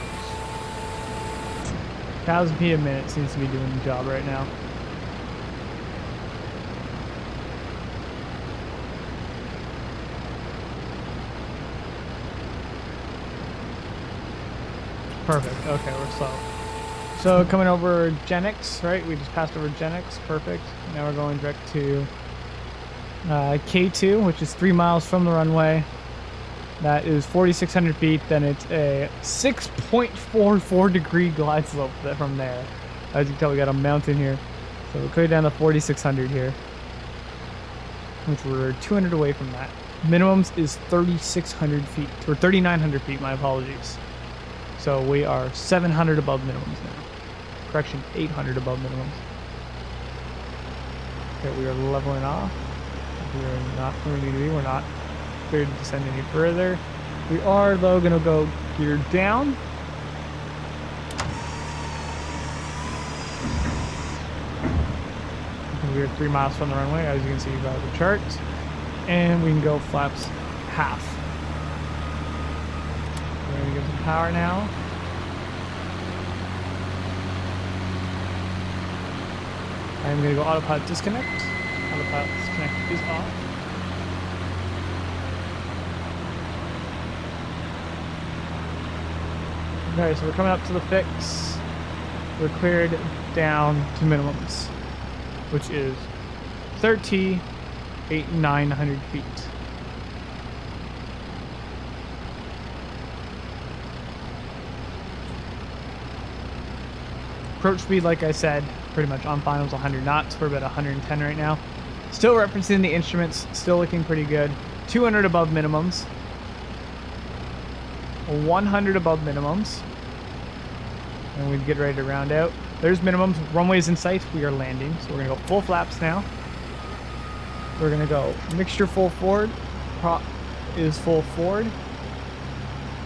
1,000 feet a minute seems to be doing the job right now. Perfect. Okay, we're slow. So coming over Genix, right? We just passed over Genix. Perfect. Now we're going direct to K2, which is 3 miles from the runway. That is 4,600 feet. Then it's a 6.44 degree glide slope from there. As you can tell, we got a mountain here. So we're clear down to 4,600 here, which we're 200 away from that. Minimums is 3,600 feet, or 3,900 feet, my apologies. So we are 700 above minimums now. Correction, 800 above minimums. Okay, we are leveling off. We are not where we need to be. We're not cleared to descend any further. We are, though, going to go gear down. We are 3 miles from the runway, as you can see by the chart. And we can go flaps half. We're going to give some power now. I'm going to go autopilot disconnect. Autopilot disconnect is off. Okay, so we're coming up to the fix. We're cleared down to minimums, which is 38,900 feet. Approach speed, like I said, pretty much on finals 100 knots. We're about 110 right now. Still referencing the instruments, still looking pretty good. 200 above minimums. 100 above minimums. And we'd get ready to round out. There's minimums. Runway's in sight. We are landing. So we're going to go full flaps now. We're going to go mixture full forward. Prop is full forward.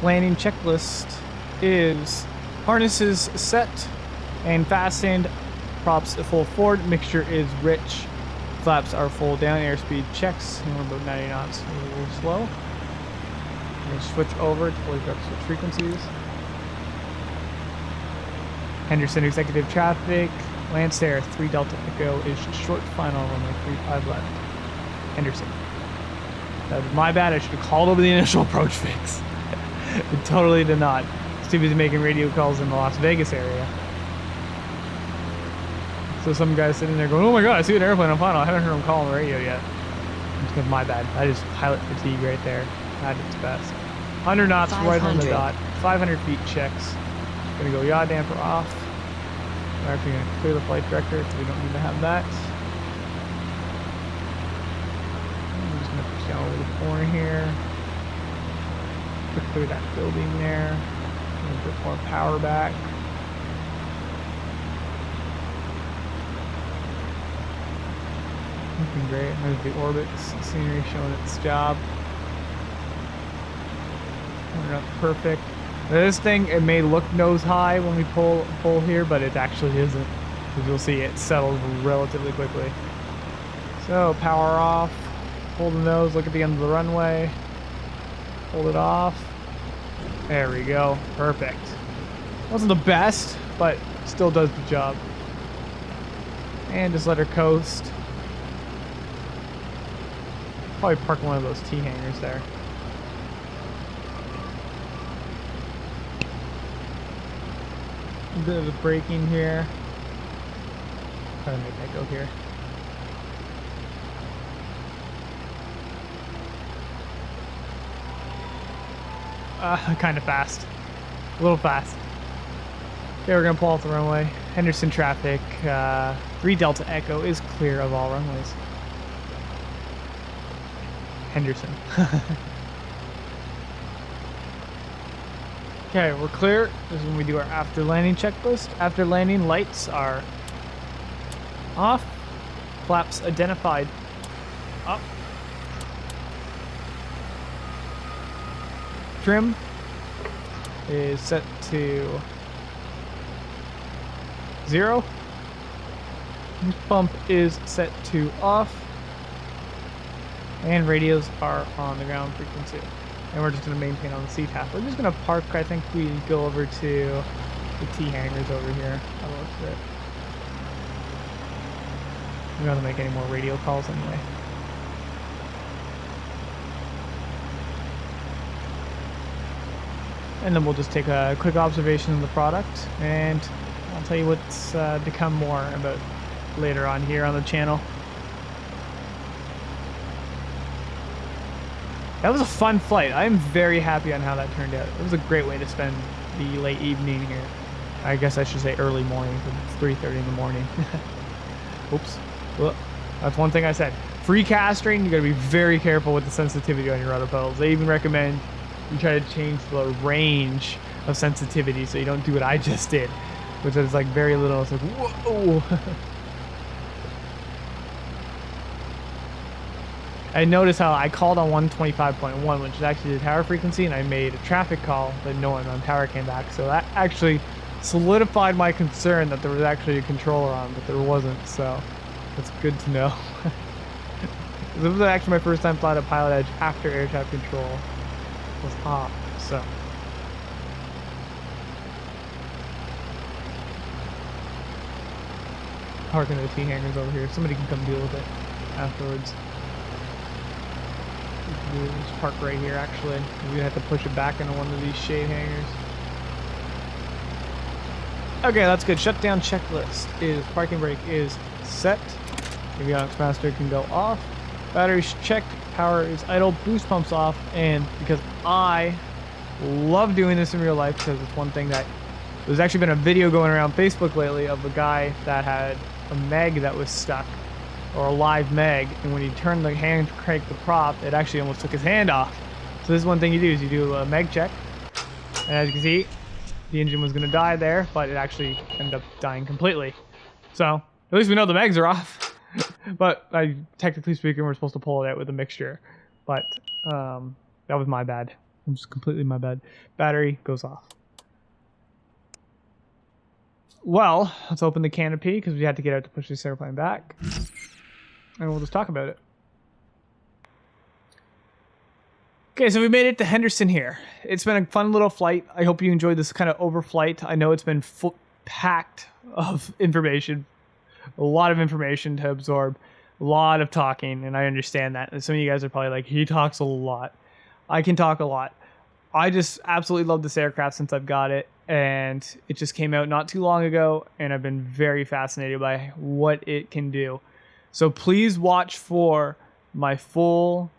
Landing checklist is harnesses set and fastened. Props full forward. Mixture is rich. Flaps are full down. Airspeed checks. And we're about 90 knots. We're a little slow. We're going to switch over to fully direct switch frequencies. Henderson executive traffic. Lancair 3 Delta Echo is short final runway 35 left. Henderson. That was my bad. I should have called over the initial approach fix. It totally did not. Steve is making radio calls in the Las Vegas area. So some guy's sitting there going, oh my god, I see an airplane on final. I haven't heard him call on the radio yet. It's my bad. I just pilot fatigue right there. At its best. 100 knots right on the dot. 500 feet checks. Gonna go yaw damper off. We're actually gonna clear the flight director because we don't need to have that. I'm just gonna push down over the corner here. Clear that building there. A bit more power back. Looking great. There's the orbits scenery showing its job. Coming up perfect. This thing, it may look nose high when we pull here, but it actually isn't. As you'll see, it settles relatively quickly. So power off. Hold the nose. Look at the end of the runway. Hold it off. There we go. Perfect. Wasn't the best, but still does the job. And just let her coast. Probably park one of those T-hangers there. A bit of a braking here. Try to make that go here. Kind of fast. A little fast. Okay, we're gonna pull off the runway. Henderson traffic, 3 Delta Echo is clear of all runways. Henderson. Okay, we're clear. This is when we do our after landing checklist. After landing, lights are off. Flaps identified up. trim is set to 0. Boost pump is set to off. And radios are on the ground frequency. And we're just going to maintain on the CTAF. We're just going to park, I think we go over to the T hangars over here. I looked at it. We don't have to make any more radio calls anyway. And then we'll just take a quick observation of the product, and I'll tell you what's to come more about later on here on the channel. That was a fun flight. I am very happy on how that turned out. It was a great way to spend the late evening here. I guess I should say early morning, because it's 3:30 in the morning. Oops. Well, that's one thing I said. Free casting, you gotta be very careful with the sensitivity on your rudder pedals. They even recommend you try to change the range of sensitivity so you don't do what I just did, which is like very little. It's like, whoa. I noticed how I called on 125.1, which is actually the tower frequency, and I made a traffic call, but no one on tower came back. So that actually solidified my concern that there was actually a controller on, but there wasn't. So that's good to know. This was actually my first time flying at Pilot Edge after air traffic control was off. So parking the T hangars over here. Somebody can come deal with it afterwards. We'll just park right here actually. We have to push it back into one of these shade hangars. Okay, that's good. Shutdown checklist is parking brake is set. Avionics master can go off. Batteries checked. Power is idle. Boost pumps off. And because I love doing this in real life, because it's one thing that there's actually been a video going around Facebook lately of a guy that had a meg that was stuck, or a live meg, and when he turned the hand to crank the prop, it actually almost took his hand off. So this is one thing you do, is you do a meg check, and as you can see, the engine was going to die there, but it actually ended up dying completely. So at least we know the megs are off. But technically speaking, we're supposed to pull it out with a mixture, but that was my bad. It was completely my bad. Battery goes off. Well, let's open the canopy because we had to get out to push this airplane back. And we'll just talk about it. Okay, so we made it to Henderson here. It's been a fun little flight. I hope you enjoyed this kind of overflight. I know it's been packed of information. A lot of information to absorb. A lot of talking, and I understand that. And some of you guys are probably like, he talks a lot. I can talk a lot. I just absolutely love this aircraft since I've got it. And it just came out not too long ago, and I've been very fascinated by what it can do. So please watch for my full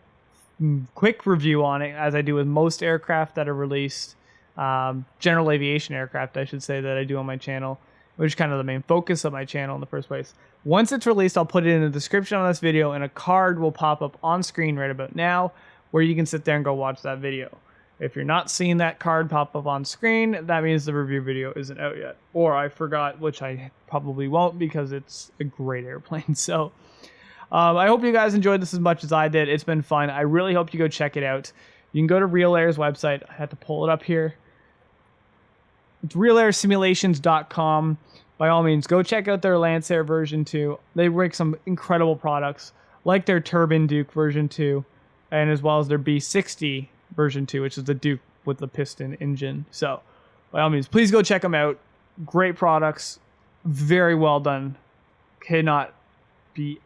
quick review on it, as I do with most aircraft that are released. General aviation aircraft, I should say, that I do on my channel, which is kind of the main focus of my channel in the first place. Once it's released, I'll put it in the description on this video, and a card will pop up on screen right about now where you can sit there and go watch that video. If you're not seeing that card pop up on screen, that means the review video isn't out yet. Or I forgot, which I probably won't because it's a great airplane. So I hope you guys enjoyed this as much as I did. It's been fun. I really hope you go check it out. You can go to Realair's website. I had to pull it up here. It's realairsimulations.com. By all means, go check out their Lancair version 2. They make some incredible products, like their Turbine Duke version 2, and as well as their B60 version 2, which is the Duke with the piston engine. So by all means, please go check them out. Great products, very well done. Cannot be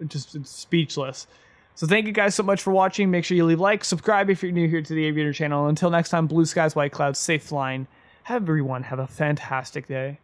just speechless. So thank you guys so much for watching. Make sure you leave a like, subscribe if you're new here to the Aviator channel. Until next time, blue skies, white clouds, safe flying. Everyone have a fantastic day.